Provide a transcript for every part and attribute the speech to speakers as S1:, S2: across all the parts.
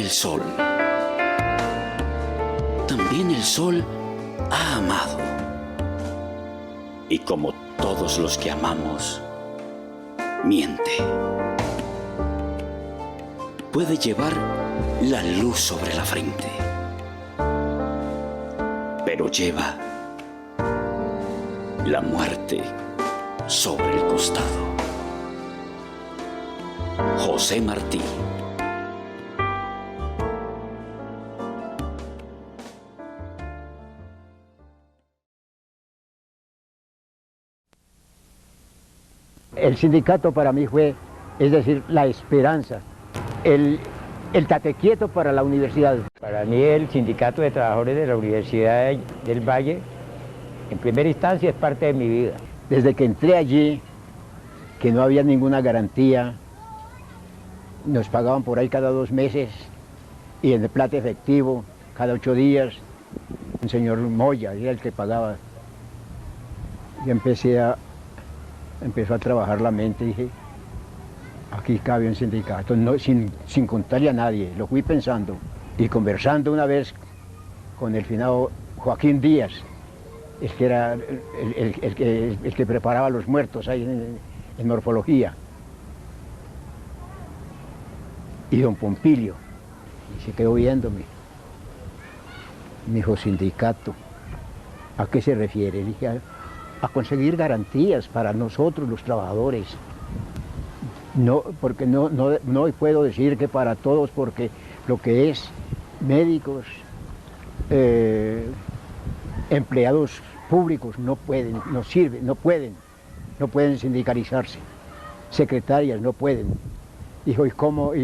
S1: el sol. También el sol ha amado. Y como todos los que amamos, miente. Puede llevar la luz sobre la frente, pero lleva la muerte sobre el costado. José Martí.
S2: El sindicato para mí fue, es decir, la esperanza, el tate quieto para la universidad.
S3: Para mí el sindicato de trabajadores de la Universidad del Valle, en primera instancia, es parte de mi vida.
S2: Desde que entré allí, que no había ninguna garantía, nos pagaban por ahí cada 2 meses y en el plata efectivo, cada 8 días. El señor Moya era el que pagaba. Y empezó a trabajar la mente y dije, aquí cabe un sindicato, no, sin contarle a nadie, lo fui pensando. Y conversando una vez con el finado Joaquín Díaz, el que era el que preparaba a los muertos ahí en morfología, y don Pompilio, y se quedó viéndome. Me dijo, sindicato, ¿a qué se refiere? Le dije, a conseguir garantías para nosotros los trabajadores. No, porque no puedo decir que para todos, porque lo que es médicos, empleados públicos no pueden, no sirven, no pueden sindicalizarse. Secretarias no pueden. Dijo, ¿y cómo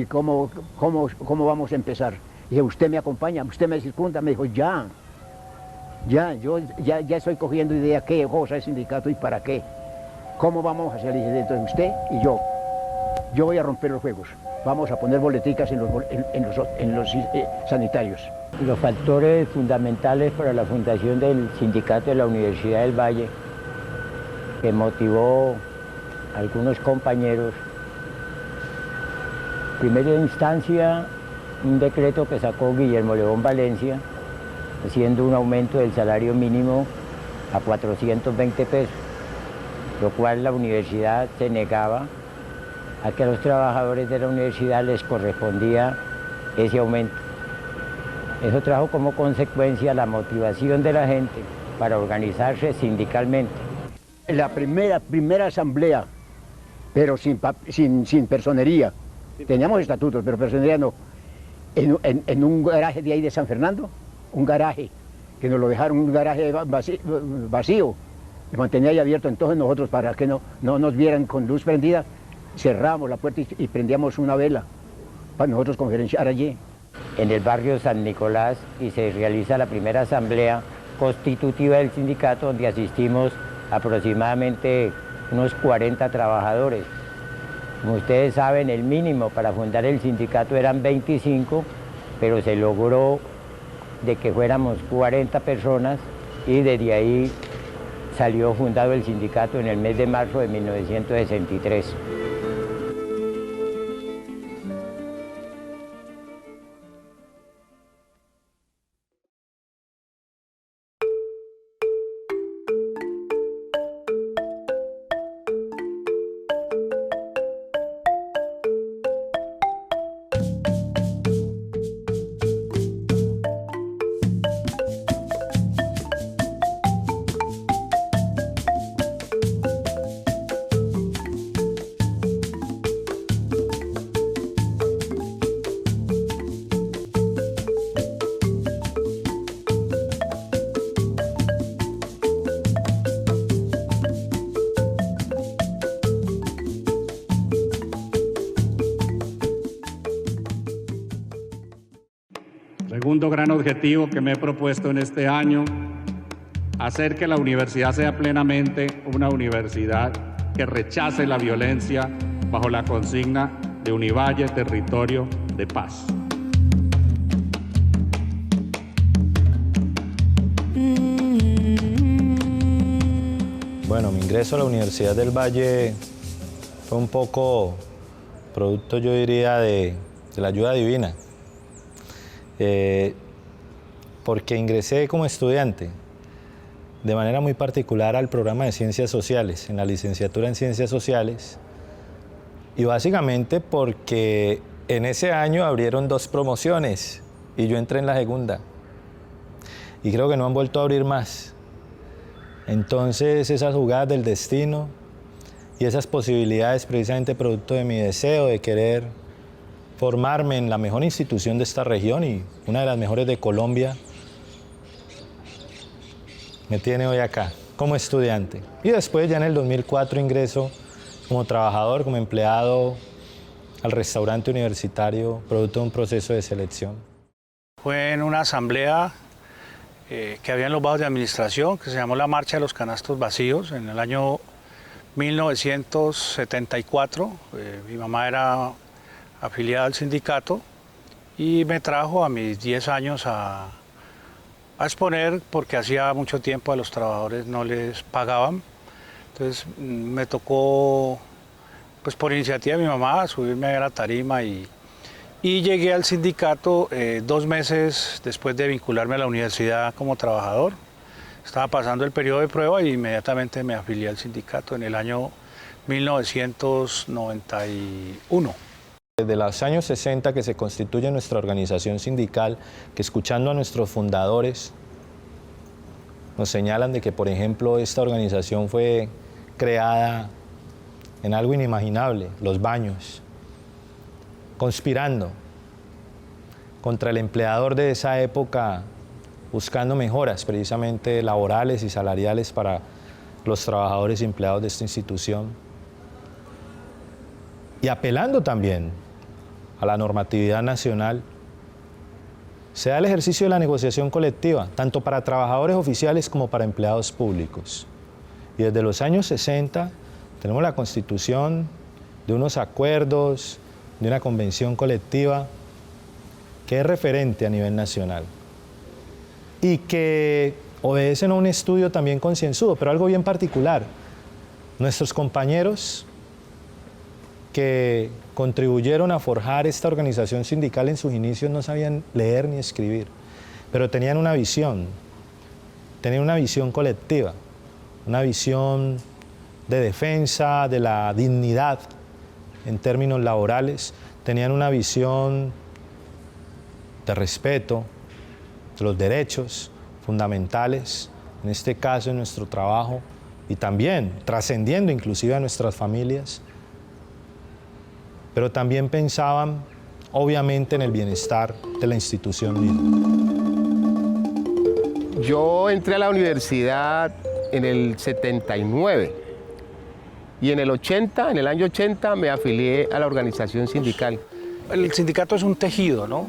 S2: vamos a empezar? Dije, ¿usted me acompaña? ¿Usted me circunda? Me dijo, yo estoy cogiendo idea qué cosa es sindicato y para qué. ¿Cómo vamos a hacer? Dije, entonces usted y yo voy a romper los juegos. Vamos a poner boleticas en los sanitarios.
S3: Los factores fundamentales para la fundación del sindicato de la Universidad del Valle, que motivó a algunos compañeros, en primera instancia, un decreto que sacó Guillermo León Valencia, haciendo un aumento del salario mínimo a 420 pesos, lo cual la universidad se negaba a que a los trabajadores de la universidad les correspondía ese aumento. Eso trajo como consecuencia la motivación de la gente para organizarse sindicalmente.
S2: En la primera asamblea, pero sin personería, teníamos estatutos, pero personería no, en un garaje de ahí de San Fernando, un garaje, que nos lo dejaron, un garaje vacío, lo mantenía ahí abierto, entonces nosotros, para que no nos vieran con luz prendida, cerramos la puerta y prendíamos una vela para nosotros conferenciar allí.
S3: En el barrio San Nicolás, y se realiza la primera asamblea constitutiva del sindicato, donde asistimos aproximadamente unos 40 trabajadores. Como ustedes saben, el mínimo para fundar el sindicato eran 25, pero se logró de que fuéramos 40 personas y desde ahí salió fundado el sindicato en el mes de marzo de 1963.
S4: Segundo gran objetivo que me he propuesto en este año, hacer que la universidad sea plenamente una universidad que rechace la violencia bajo la consigna de Univalle, territorio de paz.
S5: Bueno, mi ingreso a la Universidad del Valle fue un poco producto, yo diría, de la ayuda divina. porque ingresé como estudiante de manera muy particular al programa de Ciencias Sociales, en la licenciatura en Ciencias Sociales, y básicamente porque en ese año abrieron 2 promociones y yo entré en la segunda. Y creo que no han vuelto a abrir más. Entonces esas jugadas del destino y esas posibilidades precisamente producto de mi deseo de querer formarme en la mejor institución de esta región y una de las mejores de Colombia, me tiene hoy acá como estudiante. Y después ya en el 2004 ingreso como trabajador, como empleado al restaurante universitario, producto de un proceso de selección.
S6: Fue en una asamblea que había en los bajos de administración, que se llamó la Marcha de los Canastos Vacíos, en el año 1974. Mi mamá era afiliada al sindicato y me trajo a mis 10 años a exponer, porque hacía mucho tiempo a los trabajadores no les pagaban. Entonces me tocó, pues por iniciativa de mi mamá, subirme a la tarima y llegué al sindicato 2 meses después de vincularme a la universidad como trabajador. Estaba pasando el periodo de prueba y inmediatamente me afilié al sindicato en el año 1991.
S5: Desde los años 60 que se constituye nuestra organización sindical, que escuchando a nuestros fundadores nos señalan de que, por ejemplo, esta organización fue creada en algo inimaginable, los baños, conspirando contra el empleador de esa época, buscando mejoras precisamente laborales y salariales para los trabajadores y empleados de esta institución, y apelando también a la normatividad nacional, se da el ejercicio de la negociación colectiva, tanto para trabajadores oficiales como para empleados públicos. Y desde los años 60 tenemos la constitución de unos acuerdos, de una convención colectiva que es referente a nivel nacional y que obedecen a un estudio también concienzudo, pero algo bien particular. Nuestros compañeros que contribuyeron a forjar esta organización sindical en sus inicios no sabían leer ni escribir, pero tenían una visión colectiva, una visión de defensa de la dignidad en términos laborales, tenían una visión de respeto de los derechos fundamentales, en este caso en nuestro trabajo, y también trascendiendo inclusive a nuestras familias, pero también pensaban obviamente en el bienestar de la institución misma.
S7: Yo entré a la universidad en el 79 y en el año 80 me afilié a la organización sindical.
S6: El sindicato es un tejido, ¿no?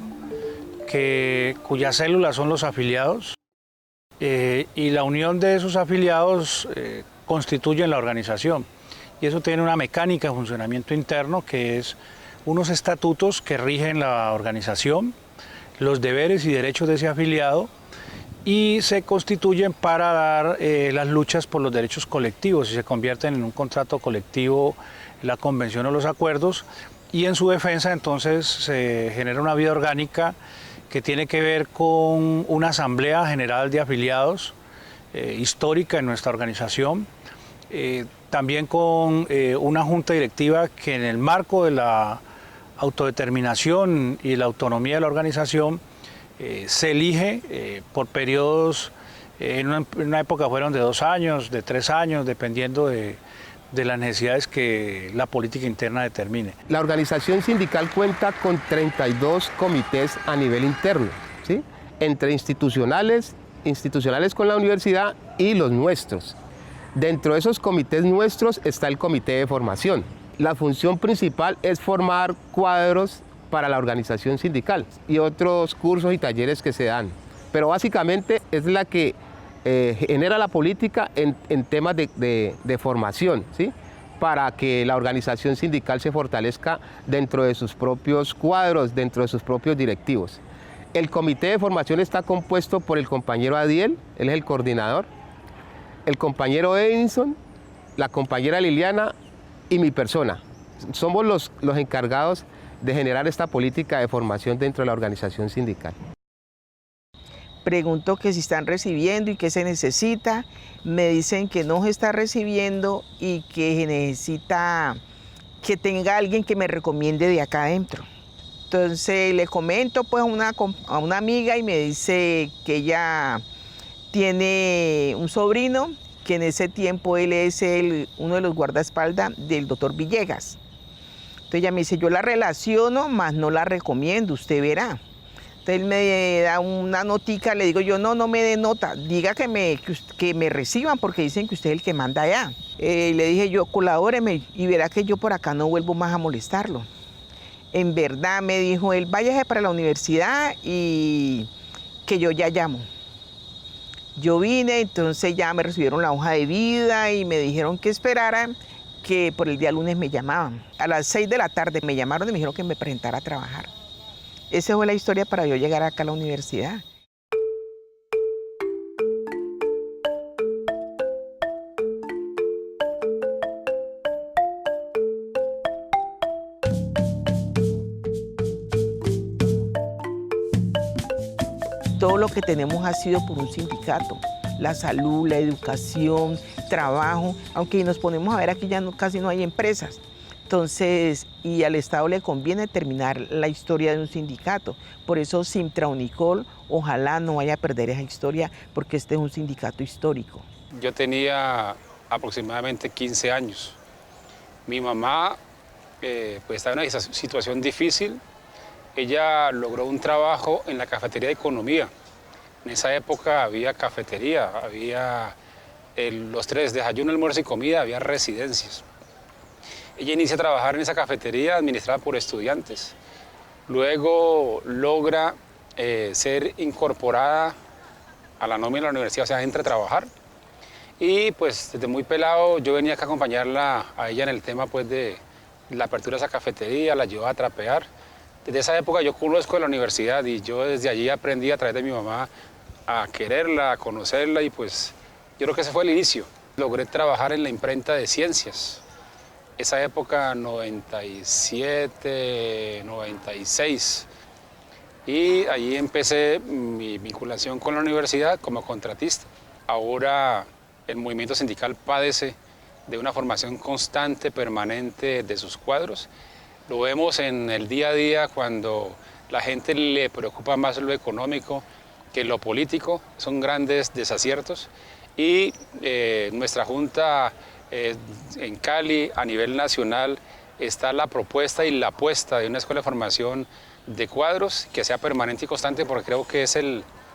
S6: Cuyas células son los afiliados y la unión de esos afiliados constituyen la organización. Y eso tiene una mecánica de funcionamiento interno que es unos estatutos que rigen la organización, los deberes y derechos de ese afiliado, y se constituyen para dar las luchas por los derechos colectivos y se convierten en un contrato colectivo, la convención o los acuerdos, y en su defensa entonces se genera una vida orgánica que tiene que ver con una asamblea general de afiliados histórica en nuestra organización, también con una junta directiva que en el marco de la autodeterminación y la autonomía de la organización se elige por periodos, en una época fueron de 2 años, de 3 años, dependiendo de las necesidades que la política interna determine.
S7: La organización sindical cuenta con 32 comités a nivel interno, ¿sí? Entre institucionales con la universidad y los nuestros. Dentro de esos comités nuestros está el comité de formación. La función principal es formar cuadros para la organización sindical y otros cursos y talleres que se dan. Pero básicamente es la que genera la política en temas de formación, ¿sí? Para que la organización sindical se fortalezca dentro de sus propios cuadros, dentro de sus propios directivos. El comité de formación está compuesto por el compañero Adiel, él es el coordinador, el compañero Edinson, la compañera Liliana y mi persona. Somos los encargados de generar esta política de formación dentro de la organización sindical.
S8: Pregunto que si están recibiendo y qué se necesita. Me dicen que no se está recibiendo y que se necesita que tenga alguien que me recomiende de acá adentro. Entonces le comento pues a una amiga y me dice que ella tiene un sobrino, que en ese tiempo él es uno de los guardaespaldas del doctor Villegas. Entonces ella me dice, yo la relaciono, mas no la recomiendo, usted verá. Entonces él me da una notica, le digo yo, no me dé nota, diga que me reciban porque dicen que usted es el que manda allá. Le dije yo, colabóreme y verá que yo por acá no vuelvo más a molestarlo. En verdad me dijo él, váyase para la universidad y que yo ya llamo. Yo vine, entonces ya me recibieron la hoja de vida y me dijeron que esperara, que por el día lunes me llamaban. A las 6 de la tarde me llamaron y me dijeron que me presentara a trabajar. Esa fue la historia para yo llegar acá a la universidad. Todo lo que tenemos ha sido por un sindicato. La salud, la educación, trabajo, aunque nos ponemos a ver aquí ya casi no hay empresas. Entonces, y al Estado le conviene terminar la historia de un sindicato. Por eso Sintraunicol, ojalá no vaya a perder esa historia, porque este es un sindicato histórico.
S9: Yo tenía aproximadamente 15 años. Mi mamá pues estaba en una situación difícil. Ella logró un trabajo en la cafetería de economía. En esa época había cafetería, había los tres, desayuno, almuerzo y comida, había residencias. Ella inicia a trabajar en esa cafetería administrada por estudiantes. Luego logra ser incorporada a la nómina de la universidad, o sea, entra a trabajar. Y pues desde muy pelado yo venía acá a acompañarla a ella en el tema pues de la apertura de esa cafetería, la llevaba a trapear. Desde esa época yo conozco la universidad y yo desde allí aprendí a través de mi mamá a quererla, a conocerla y pues yo creo que ese fue el inicio. Logré trabajar en la imprenta de ciencias. Esa época 97, 96. Y allí empecé mi vinculación con la universidad como contratista. Ahora el movimiento sindical padece de una formación constante, permanente de sus cuadros. Lo vemos en el día a día cuando la gente le preocupa más lo económico que lo político. Son grandes desaciertos y nuestra Junta en Cali a nivel nacional está la propuesta y la apuesta de una escuela de formación de cuadros que sea permanente y constante porque creo que es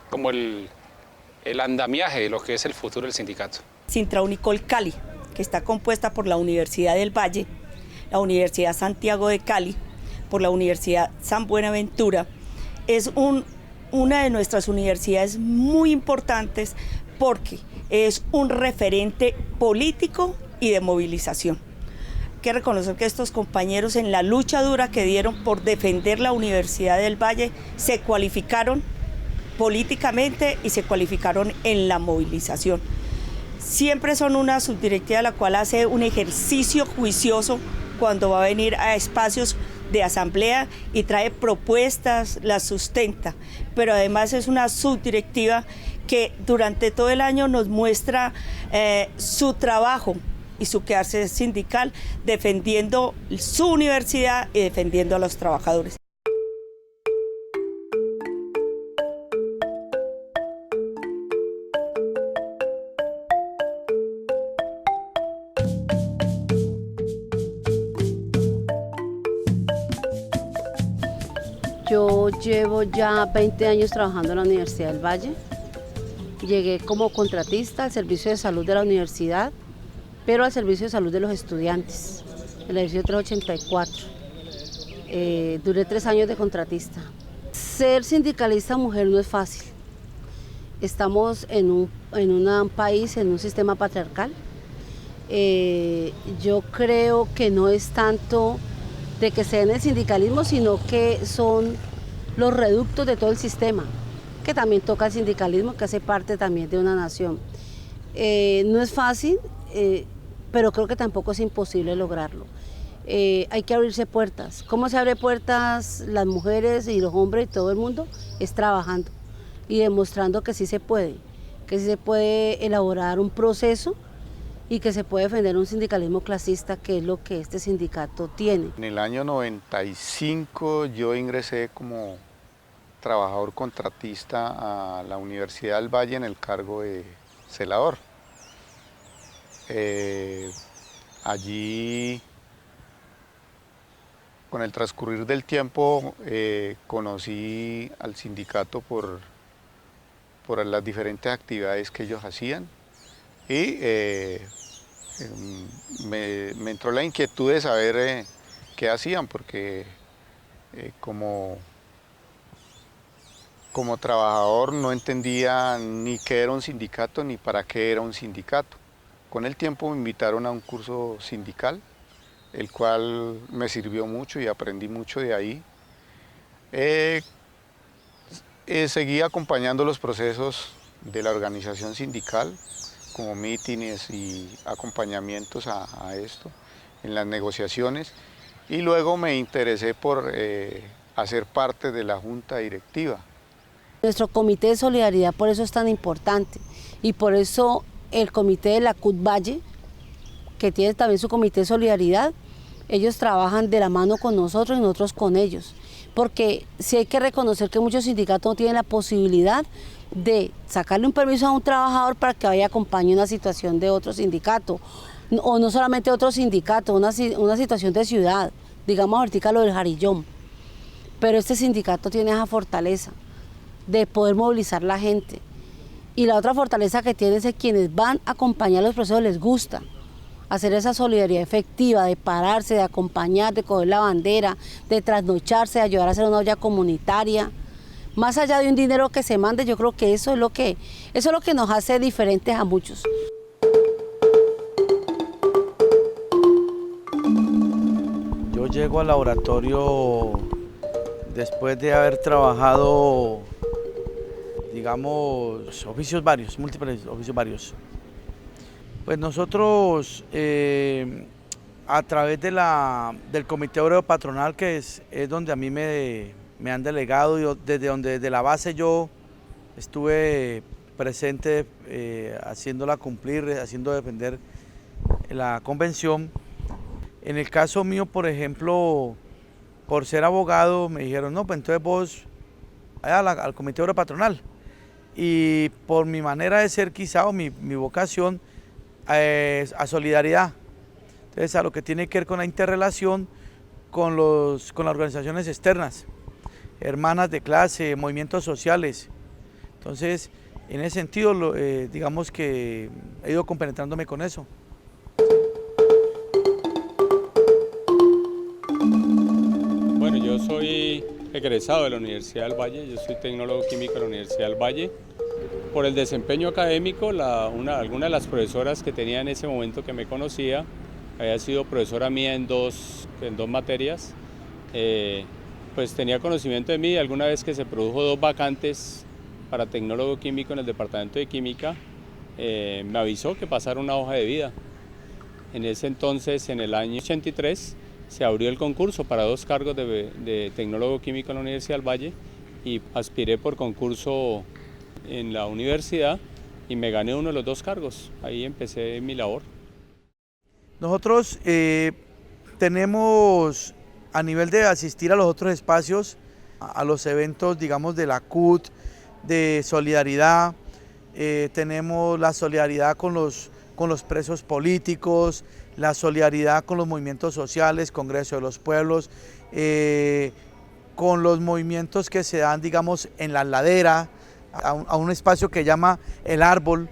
S9: como el andamiaje de lo que es el futuro del sindicato.
S10: Sintraunicol Cali, que está compuesta por la Universidad del Valle, la Universidad Santiago de Cali, por la Universidad San Buenaventura, es una de nuestras universidades muy importantes porque es un referente político y de movilización. Hay que reconocer que estos compañeros en la lucha dura que dieron por defender la Universidad del Valle se cualificaron políticamente y se cualificaron en la movilización. Siempre son una subdirectiva la cual hace un ejercicio juicioso cuando va a venir a espacios de asamblea y trae propuestas, las sustenta, pero además es una subdirectiva que durante todo el año nos muestra su trabajo y su quehacer sindical defendiendo su universidad y defendiendo a los trabajadores.
S11: Yo llevo ya 20 años trabajando en la Universidad del Valle. Llegué como contratista al servicio de salud de la universidad, pero al servicio de salud de los estudiantes, en el edificio 384. Duré 3 años de contratista. Ser sindicalista mujer no es fácil. Estamos en un país, en un sistema patriarcal. Yo creo que no es tanto de que sea en el sindicalismo, sino que son los reductos de todo el sistema, que también toca el sindicalismo, que hace parte también de una nación. No es fácil, pero creo que tampoco es imposible lograrlo. Hay que abrirse puertas. ¿Cómo se abre puertas las mujeres y los hombres y todo el mundo? Es trabajando. y demostrando que sí se puede elaborar un proceso y que se puede defender un sindicalismo clasista, que es lo que este sindicato tiene.
S12: En el año 95 yo ingresé como trabajador contratista a la Universidad del Valle en el cargo de celador. Allí, con el transcurrir del tiempo, conocí al sindicato por las diferentes actividades que ellos hacían y me entró la inquietud de saber qué hacían, porque como trabajador no entendía ni qué era un sindicato ni para qué era un sindicato. Con el tiempo me invitaron a un curso sindical, el cual me sirvió mucho y aprendí mucho de ahí. Seguí acompañando los procesos de la organización sindical, como mítines y acompañamientos a esto, en las negociaciones, y luego me interesé por hacer parte de la junta directiva.
S11: Nuestro comité de solidaridad por eso es tan importante, y por eso el comité de la CUT Valle, que tiene también su comité de solidaridad, ellos trabajan de la mano con nosotros y nosotros con ellos, porque sí hay que reconocer que muchos sindicatos no tienen la posibilidad de sacarle un permiso a un trabajador para que vaya a acompañar una situación de otro sindicato, o no solamente otro sindicato, una situación de ciudad, digamos ahorita lo del Jarillón, pero este sindicato tiene esa fortaleza de poder movilizar la gente, y la otra fortaleza que tiene es que quienes van a acompañar los procesos les gusta hacer esa solidaridad efectiva, de pararse, de acompañar, de coger la bandera, de trasnocharse, de ayudar a hacer una olla comunitaria. Más allá de un dinero que se mande, yo creo que eso es lo que nos hace diferentes a muchos.
S13: Yo llego al laboratorio después de haber trabajado, digamos, oficios varios, múltiples oficios varios. Pues nosotros, a través del Comité Obrero Patronal, que es donde a mí me han delegado, y desde la base yo estuve presente haciéndola cumplir, haciendo defender la convención. En el caso mío, por ejemplo, por ser abogado, me dijeron, no, pues entonces vos allá al Comité Obrero Patronal. Y por mi manera de ser quizá, o mi vocación, a solidaridad. Entonces, a lo que tiene que ver con la interrelación con las organizaciones externas, hermanas de clase, movimientos sociales. Entonces, en ese sentido, digamos que he ido compenetrándome con eso.
S9: Bueno, yo soy egresado de la Universidad del Valle, yo soy tecnólogo químico de la Universidad del Valle. Por el desempeño académico, alguna de las profesoras que tenía en ese momento que me conocía, había sido profesora mía en dos materias, pues tenía conocimiento de mí. Alguna vez que se produjo 2 vacantes para tecnólogo químico en el departamento de química, me avisó que pasara una hoja de vida. En ese entonces, en el año 83, se abrió el concurso para 2 cargos de tecnólogo químico en la Universidad del Valle, y aspiré por concurso en la universidad y me gané uno de los 2 cargos. Ahí empecé mi labor.
S13: Nosotros tenemos, a nivel de asistir a los otros espacios, a los eventos, digamos, de la CUT, de solidaridad, tenemos la solidaridad con los presos políticos, la solidaridad con los movimientos sociales, Congreso de los Pueblos, con los movimientos que se dan, digamos, en la ladera, a un espacio que llama El Árbol,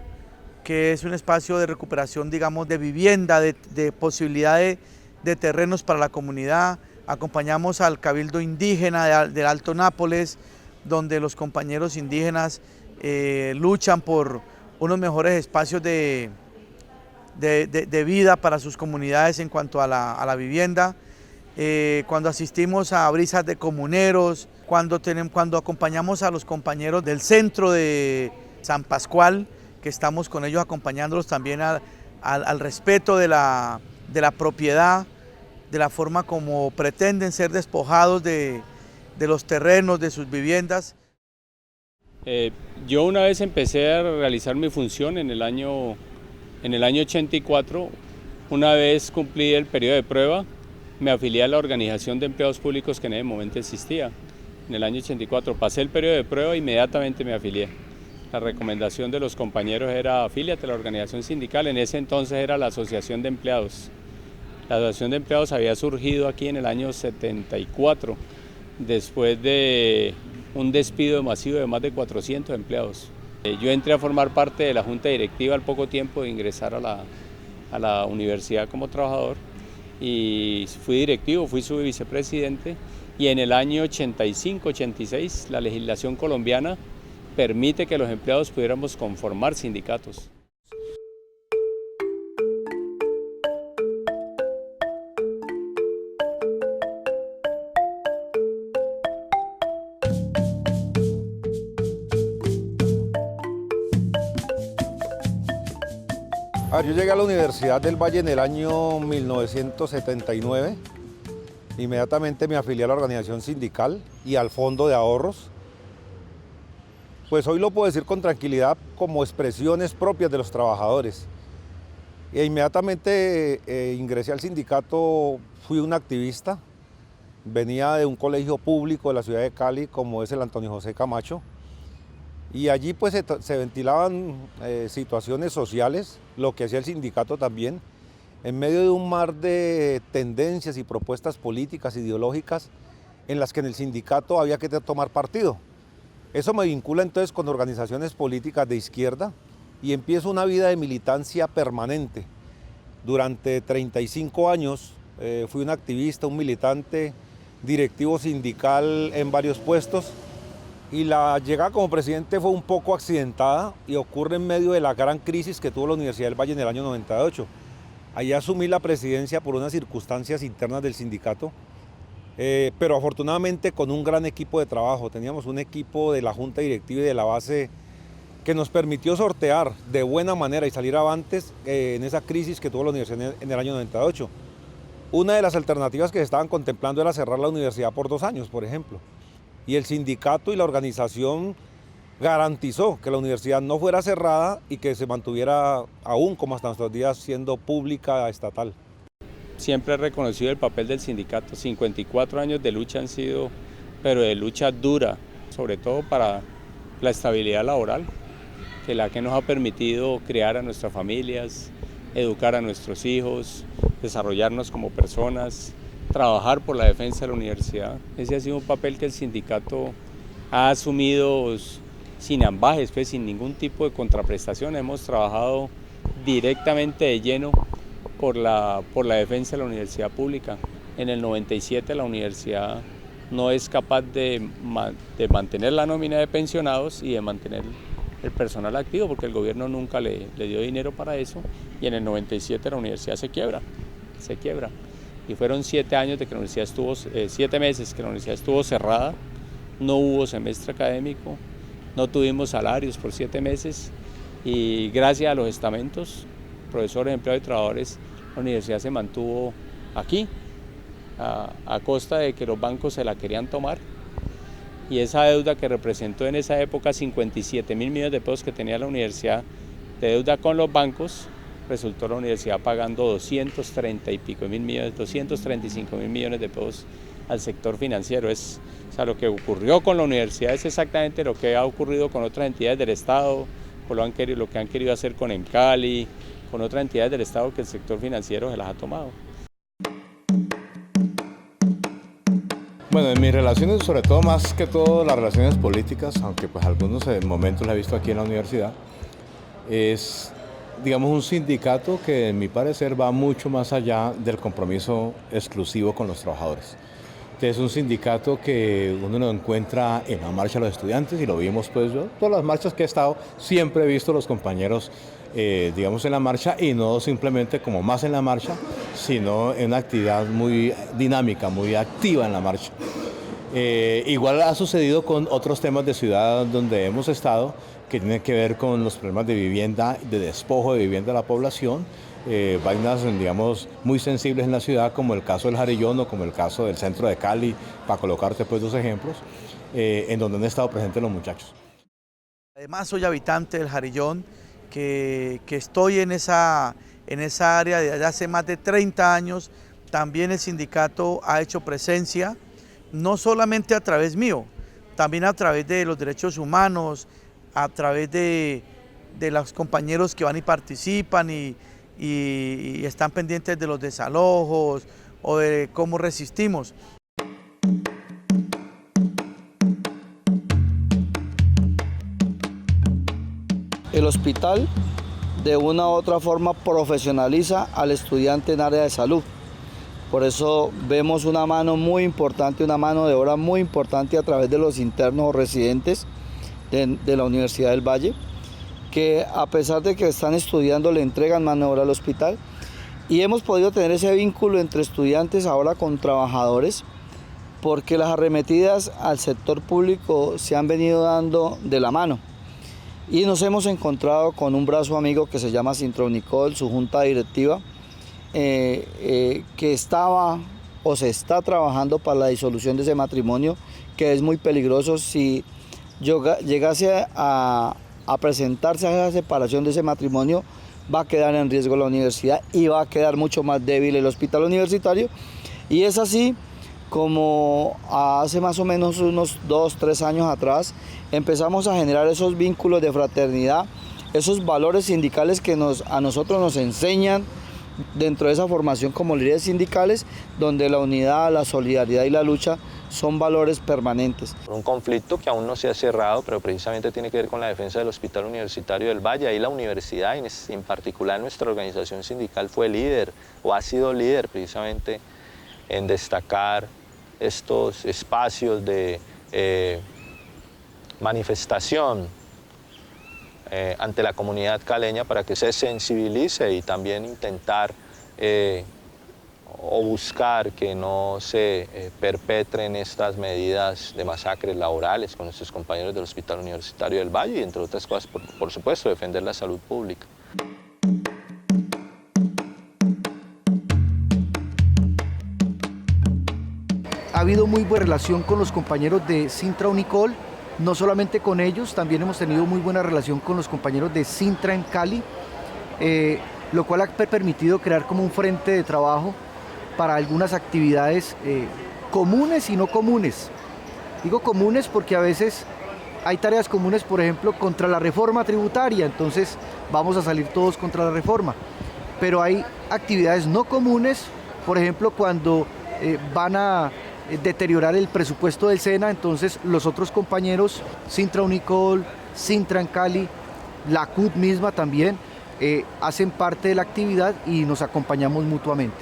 S13: que es un espacio de recuperación, digamos, de vivienda, de posibilidad de terrenos para la comunidad. Acompañamos al Cabildo Indígena del Alto Nápoles, donde los compañeros indígenas luchan por unos mejores espacios de vida para sus comunidades en cuanto a la vivienda. Cuando asistimos a brisas de comuneros, cuando acompañamos a los compañeros del centro de San Pascual, que estamos con ellos acompañándolos también al respeto de la propiedad, de la forma como pretenden ser despojados de los terrenos, de sus viviendas.
S9: Yo una vez empecé a realizar mi función en el año 84, una vez cumplí el periodo de prueba, me afilié a la Organización de Empleados Públicos que en ese momento existía. En el año 84 pasé el periodo de prueba e inmediatamente me afilié. La recomendación de los compañeros era afíliate a la organización sindical, en ese entonces era la Asociación de Empleados. La Asociación de Empleados había surgido aquí en el año 74, después de un despido masivo de más de 400 empleados. Yo entré a formar parte de la junta directiva al poco tiempo de ingresar a la universidad como trabajador y fui directivo, fui su vicepresidente y en el año 85-86 la legislación colombiana permite que los empleados pudiéramos conformar sindicatos.
S14: Yo llegué a la Universidad del Valle en el año 1979. Inmediatamente me afilié a la organización sindical y al fondo de ahorros. Pues hoy lo puedo decir con tranquilidad como expresiones propias de los trabajadores. E inmediatamente ingresé al sindicato, fui un activista. Venía de un colegio público de la ciudad de Cali como es el Antonio José Camacho. Y allí pues se ventilaban situaciones sociales, lo que hacía el sindicato también, en medio de un mar de tendencias y propuestas políticas, ideológicas, en las que en el sindicato había que tomar partido. Eso me vincula entonces con organizaciones políticas de izquierda y empiezo una vida de militancia permanente. Durante 35 años fui un activista, un militante, directivo sindical en varios puestos. Y la llegada como presidente fue un poco accidentada y ocurre en medio de la gran crisis que tuvo la Universidad del Valle en el año 98. Allí asumí la presidencia por unas circunstancias internas del sindicato, pero afortunadamente con un gran equipo de trabajo. Teníamos un equipo de la junta directiva y de la base que nos permitió sortear de buena manera y salir avantes en esa crisis que tuvo la universidad en el año 98. Una de las alternativas que se estaban contemplando era cerrar la universidad por 2 años, por ejemplo. Y el sindicato y la organización garantizó que la universidad no fuera cerrada y que se mantuviera aún como hasta nuestros días siendo pública estatal.
S9: Siempre he reconocido el papel del sindicato, 54 años de lucha han sido, pero de lucha dura, sobre todo para la estabilidad laboral, que es la que nos ha permitido criar a nuestras familias, educar a nuestros hijos, desarrollarnos como personas, trabajar por la defensa de la universidad. Ese ha sido un papel que el sindicato ha asumido sin ambajes, pues, sin ningún tipo de contraprestación. Hemos trabajado directamente de lleno por la defensa de la universidad pública. En el 97 la universidad no es capaz de mantener la nómina de pensionados y de mantener el personal activo porque el gobierno nunca le dio dinero para eso y en el 97 la universidad se quiebra. Y fueron 7 años de que la universidad estuvo, 7 meses que la universidad estuvo cerrada, no hubo semestre académico, no tuvimos salarios por 7 meses y gracias a los estamentos, profesores, empleados y trabajadores, la universidad se mantuvo aquí a costa de que los bancos se la querían tomar y esa deuda que representó en esa época 57.000 millones de pesos que tenía la universidad de deuda con los bancos, resultó la universidad pagando 235 mil millones de pesos al sector financiero. O sea, lo que ocurrió con la universidad es exactamente lo que ha ocurrido con otras entidades del Estado, con lo que han querido hacer con Encali, con otras entidades del Estado que el sector financiero se las ha tomado.
S15: Bueno, en mis relaciones, sobre todo más que todo las relaciones políticas, aunque pues algunos momentos las he visto aquí en la universidad, es digamos un sindicato que en mi parecer va mucho más allá del compromiso exclusivo con los trabajadores. Es un sindicato que uno lo encuentra en la marcha de los estudiantes y lo vimos pues yo, todas las marchas que he estado, siempre he visto a los compañeros digamos en la marcha y no simplemente como más en la marcha, sino en una actividad muy dinámica, muy activa en la marcha. Igual ha sucedido con otros temas de ciudad donde hemos estado, que tienen que ver con los problemas de vivienda, de despojo de vivienda de la población, vainas, digamos, muy sensibles en la ciudad, como el caso del Jarillón o como el caso del centro de Cali, para colocarte pues 2 ejemplos, en donde han estado presentes los muchachos.
S13: Además soy habitante del Jarillón, que estoy en esa área desde hace más de 30 años. También el sindicato ha hecho presencia, no solamente a través mío, también a través de los derechos humanos, a través de los compañeros que van y participan y están pendientes de los desalojos o de cómo resistimos.
S16: El hospital de una u otra forma profesionaliza al estudiante en área de salud. Por eso vemos una mano muy importante, una mano de obra muy importante a través de los internos o residentes de la Universidad del Valle, que a pesar de que están estudiando le entregan mano de obra al hospital, y hemos podido tener ese vínculo entre estudiantes ahora con trabajadores, porque las arremetidas al sector público se han venido dando de la mano. Y nos hemos encontrado con un brazo amigo que se llama Sintronicol, su junta directiva, que estaba o se está trabajando para la disolución de ese matrimonio, que es muy peligroso. Si llegase a presentarse a esa separación de ese matrimonio, va a quedar en riesgo la universidad y va a quedar mucho más débil el hospital universitario. Y es así como hace más o menos unos 2 o 3 años atrás empezamos a generar esos vínculos de fraternidad, esos valores sindicales que a nosotros nos enseñan dentro de esa formación como líderes sindicales, donde la unidad, la solidaridad y la lucha son valores permanentes.
S17: Un conflicto que aún no se ha cerrado, pero precisamente tiene que ver con la defensa del Hospital Universitario del Valle. Ahí la universidad, en particular nuestra organización sindical, fue líder o ha sido líder precisamente en destacar estos espacios de manifestación ante la comunidad caleña para que se sensibilice y también intentar o buscar que no se perpetren estas medidas de masacres laborales con nuestros compañeros del Hospital Universitario del Valle y, entre otras cosas, por supuesto, defender la salud pública.
S18: Ha habido muy buena relación con los compañeros de Sintra Unicol, no solamente con ellos, también hemos tenido muy buena relación con los compañeros de Sintra en Cali, lo cual ha permitido crear como un frente de trabajo para algunas actividades comunes y no comunes. Digo comunes porque a veces hay tareas comunes, por ejemplo, contra la reforma tributaria, entonces vamos a salir todos contra la reforma. Pero hay actividades no comunes, por ejemplo, cuando van a deteriorar el presupuesto del SENA, entonces los otros compañeros, Sintra Unicol, Sintra en Cali, la CUT misma también, hacen parte de la actividad y nos acompañamos mutuamente.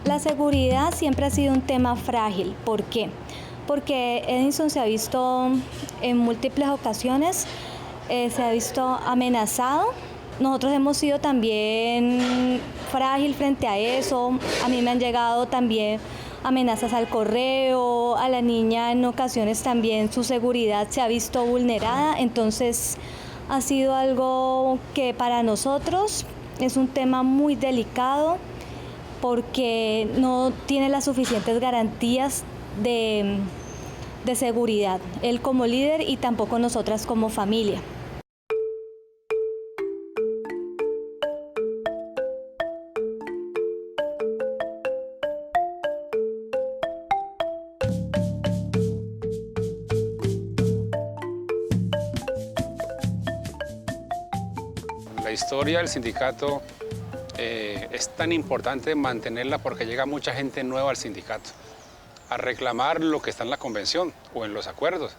S19: La seguridad siempre ha sido un tema frágil. ¿Por qué? Porque Edinson se ha visto en múltiples ocasiones, se ha visto amenazado. Nosotros hemos sido también frágil frente a eso. A mí me han llegado también amenazas al correo, a la niña en ocasiones también su seguridad se ha visto vulnerada. Entonces ha sido algo que para nosotros es un tema muy delicado porque no tiene las suficientes garantías de seguridad, él como líder y tampoco nosotras como familia.
S9: La historia del sindicato es tan importante mantenerla porque llega mucha gente nueva al sindicato a reclamar lo que está en la convención o en los acuerdos.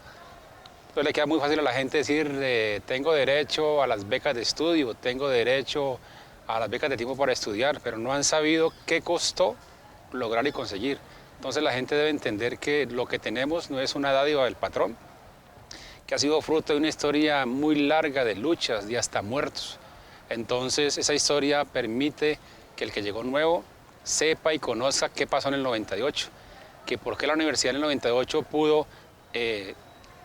S9: Entonces le queda muy fácil a la gente decir tengo derecho a las becas de estudio, tengo derecho a las becas de tiempo para estudiar, pero no han sabido qué costó lograr y conseguir. Entonces la gente debe entender que lo que tenemos no es una dádiva del patrón, que ha sido fruto de una historia muy larga de luchas, de hasta muertos. Entonces esa historia permite que el que llegó nuevo sepa y conozca qué pasó en el 98, que por qué la universidad en el 98 pudo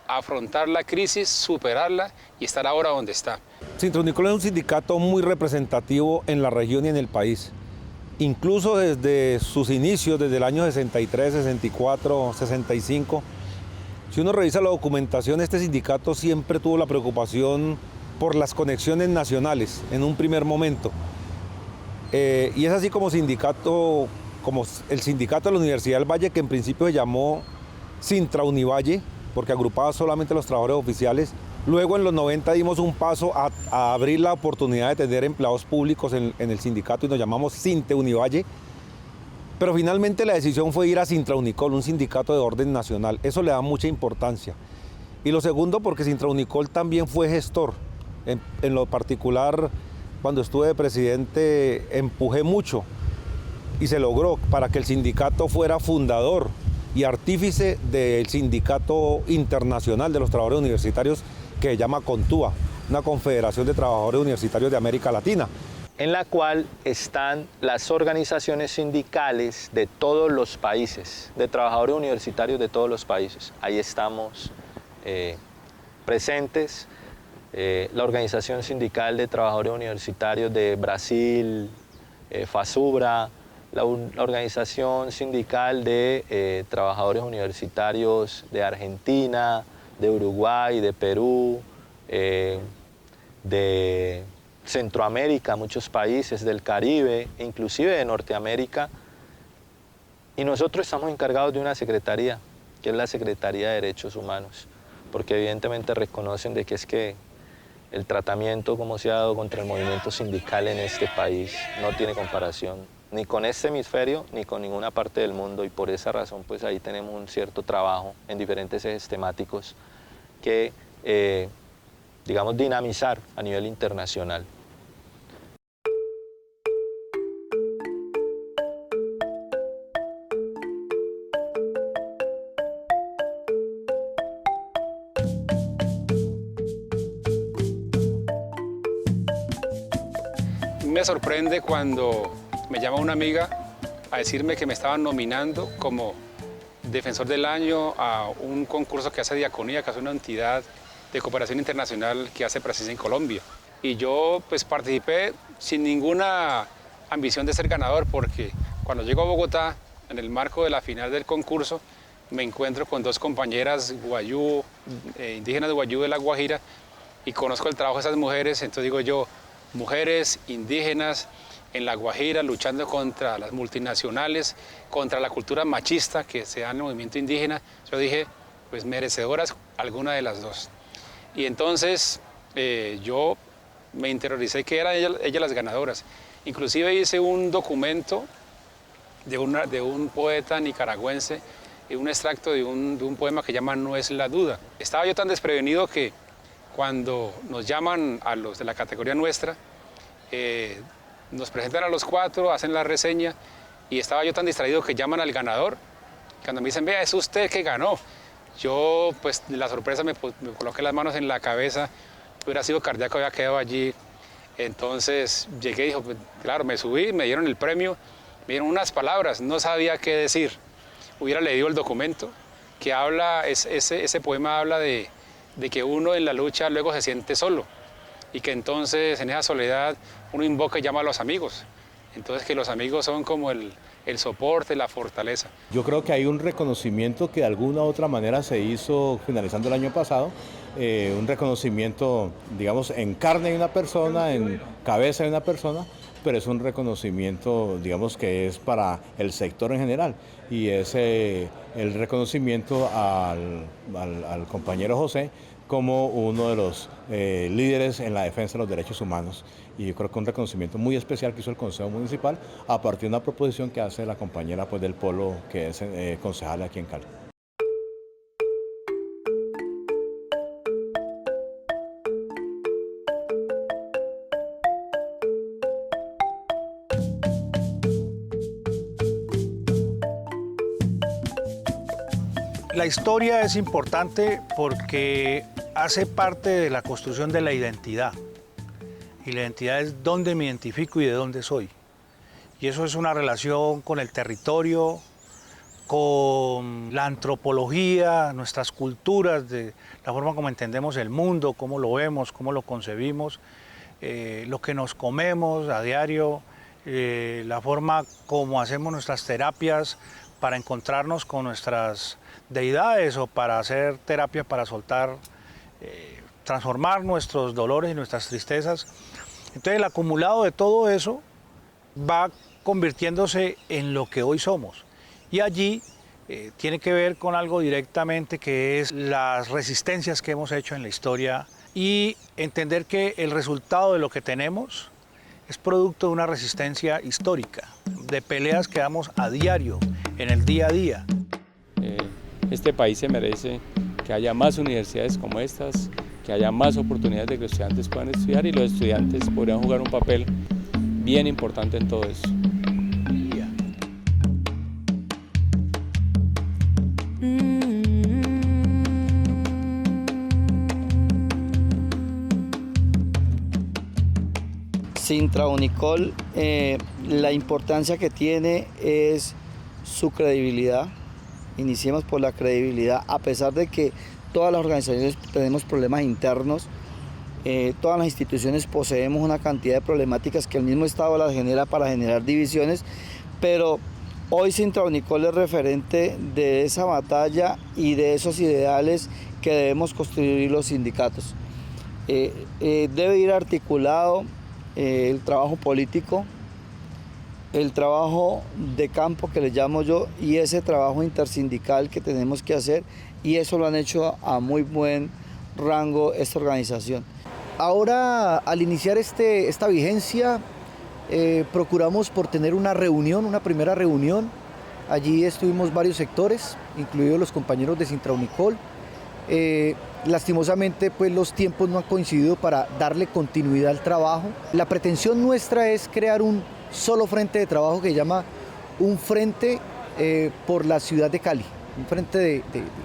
S9: afrontar la crisis, superarla y estar ahora donde está.
S14: Sintra Unicol es un sindicato muy representativo en la región y en el país. incluso desde sus inicios, desde el año 63, 64, 65, si uno revisa la documentación, este sindicato siempre tuvo la preocupación por las conexiones nacionales en un primer momento. Y es así como sindicato, como el sindicato de la Universidad del Valle, que en principio se llamó Sintra Univalle, porque agrupaba solamente a los trabajadores oficiales. Luego en los 90 dimos un paso a abrir la oportunidad de tener empleados públicos en el sindicato y nos llamamos Sinte Univalle. Pero finalmente la decisión fue ir a Sintra Unicol, un sindicato de orden nacional. Eso le da mucha importancia. Y lo segundo, porque Sintra Unicol también fue gestor. En lo particular, cuando estuve de presidente, empujé mucho y se logró para que el sindicato fuera fundador y artífice del Sindicato Internacional de los Trabajadores Universitarios, que se llama CONTUA, una confederación de trabajadores universitarios de América Latina,
S17: en la cual están las organizaciones sindicales de todos los países, de trabajadores universitarios de todos los países. Ahí estamos presentes, la Organización Sindical de Trabajadores Universitarios de Brasil, FASUBRA, la Organización Sindical de Trabajadores Universitarios de Argentina, de Uruguay, de Perú, de Centroamérica, muchos países del Caribe, inclusive de Norteamérica. Y nosotros estamos encargados de una secretaría, que es la Secretaría de Derechos Humanos, porque evidentemente reconocen de que es que el tratamiento como se ha dado contra el movimiento sindical en este país no tiene comparación, ni con este hemisferio, ni con ninguna parte del mundo, y por esa razón pues ahí tenemos un cierto trabajo en diferentes ejes temáticos que, digamos, dinamizar a nivel internacional.
S9: Me sorprende cuando me llama una amiga a decirme que me estaban nominando como Defensor del Año a un concurso que hace Diaconía, que es una entidad de cooperación internacional que hace presencia en Colombia. Y yo pues participé sin ninguna ambición de ser ganador, porque cuando llego a Bogotá, en el marco de la final del concurso, me encuentro con dos compañeras guayú, indígenas de Guayú de La Guajira, y conozco el trabajo de esas mujeres. Entonces digo yo, mujeres indígenas en La Guajira luchando contra las multinacionales, contra la cultura machista que se da en el movimiento indígena. Yo dije, pues merecedoras alguna de las dos. Y entonces yo me interioricé que eran ellas las ganadoras. Inclusive hice un documento de un poeta nicaragüense, un extracto de un poema que llama No es la duda. Estaba yo tan desprevenido que cuando nos llaman a los de la categoría nuestra, nos presentan a los cuatro, hacen la reseña, y estaba yo tan distraído que llaman al ganador. Cuando me dicen, vea, es usted que ganó. Yo, pues, de la sorpresa me coloqué las manos en la cabeza, hubiera sido cardíaco, había quedado allí. Entonces llegué y dijo, pues, claro, me subí, me dieron el premio, me dieron unas palabras, no sabía qué decir. Hubiera leído el documento, que habla, ese poema habla de que uno en la lucha luego se siente solo, y que entonces en esa soledad uno invoca y llama a los amigos. Entonces que los amigos son como el soporte, la fortaleza.
S15: Yo creo que hay un reconocimiento que de alguna u otra manera se hizo finalizando el año pasado, un reconocimiento, digamos, en carne de una persona, en cabeza de una persona, pero es un reconocimiento, digamos, que es para el sector en general, y es el reconocimiento al compañero José como uno de los líderes en la defensa de los derechos humanos. Y yo creo que un reconocimiento muy especial que hizo el Consejo Municipal a partir de una proposición que hace la compañera pues, del Polo, que es concejal aquí en Cali.
S6: La historia es importante porque hace parte de la construcción de la identidad. Y la identidad es dónde me identifico y de dónde soy. Y eso es una relación con el territorio, con la antropología, nuestras culturas, de la forma como entendemos el mundo, cómo lo vemos, cómo lo concebimos, lo que nos comemos a diario, la forma como hacemos nuestras terapias para encontrarnos con nuestras deidades o para hacer terapia para soltar, transformar nuestros dolores y nuestras tristezas. Entonces el acumulado de todo eso va convirtiéndose en lo que hoy somos. Y allí tiene que ver con algo directamente que es las resistencias que hemos hecho en la historia y entender que el resultado de lo que tenemos es producto de una resistencia histórica, de peleas que damos a diario, en el día a día.
S20: Este país se merece que haya más universidades como estas, que haya más oportunidades de que los estudiantes puedan estudiar y los estudiantes podrían jugar un papel bien importante en todo eso.
S16: Sintra Unicol, la importancia que tiene es su credibilidad. Iniciemos por la credibilidad, a pesar de que todas las organizaciones tenemos problemas internos, todas las instituciones poseemos una cantidad de problemáticas que el mismo Estado las genera para generar divisiones, pero hoy Sintra Unicol es referente de esa batalla y de esos ideales que debemos construir los sindicatos. Debe ir articulado el trabajo político, el trabajo de campo que le llamo yo y ese trabajo intersindical que tenemos que hacer, y eso lo han hecho a muy buen rango esta organización.
S18: Ahora, al iniciar esta vigencia, procuramos por tener una reunión, una primera reunión. Allí estuvimos varios sectores, incluidos los compañeros de Sintra Unicol. Lastimosamente, pues los tiempos no han coincidido para darle continuidad al trabajo. La pretensión nuestra es crear un solo frente de trabajo que se llama un frente por la ciudad de Cali, un frente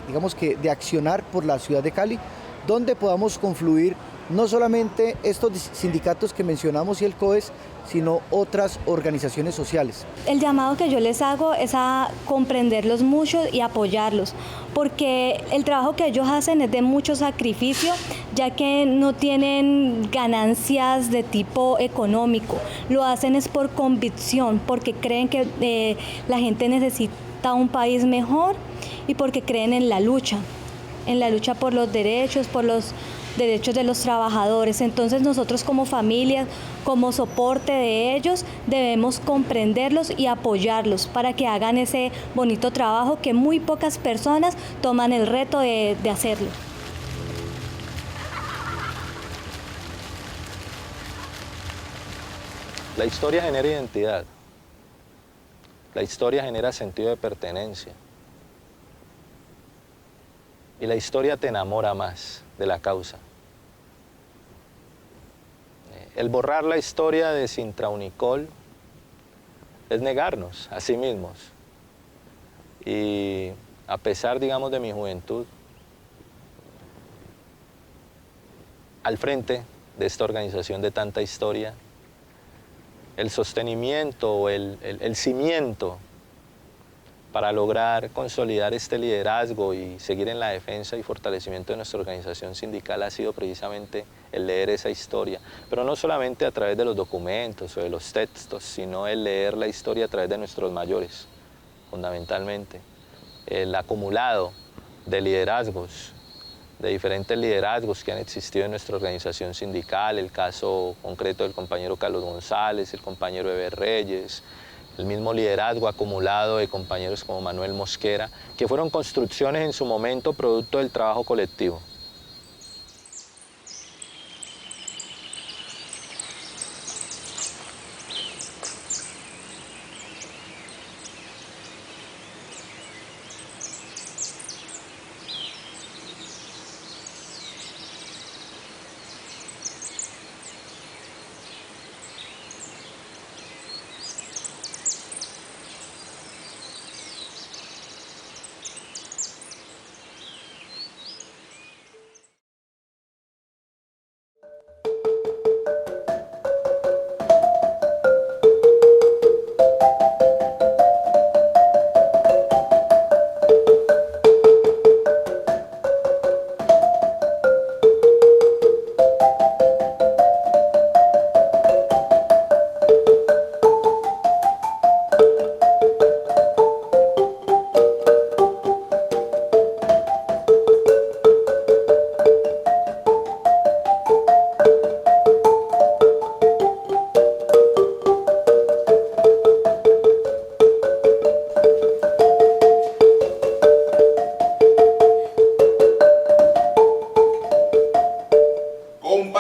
S18: digamos que de accionar por la ciudad de Cali, donde podamos confluir no solamente estos sindicatos que mencionamos y el COES, sino otras organizaciones sociales.
S19: El llamado que yo les hago es a comprenderlos mucho y apoyarlos, porque el trabajo que ellos hacen es de mucho sacrificio, ya que no tienen ganancias de tipo económico, lo hacen es por convicción, porque creen que la gente necesita un país mejor y porque creen en la lucha por los derechos de los trabajadores. Entonces nosotros como familia, como soporte de ellos, debemos comprenderlos y apoyarlos para que hagan ese bonito trabajo que muy pocas personas toman el reto de hacerlo.
S17: La historia genera identidad, la historia genera sentido de pertenencia y la historia te enamora más de la causa. El borrar la historia de Sintra Unicol es negarnos a sí mismos. Y a pesar, digamos, de mi juventud, al frente de esta organización de tanta historia, el sostenimiento o el cimiento para lograr consolidar este liderazgo y seguir en la defensa y fortalecimiento de nuestra organización sindical ha sido precisamente el leer esa historia, pero no solamente a través de los documentos o de los textos, sino el leer la historia a través de nuestros mayores, fundamentalmente. El acumulado de liderazgos, de diferentes liderazgos que han existido en nuestra organización sindical, el caso concreto del compañero Carlos González, el compañero Eber Reyes, el mismo liderazgo acumulado de compañeros como Manuel Mosquera, que fueron construcciones en su momento producto del trabajo colectivo.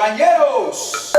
S21: Compañeros,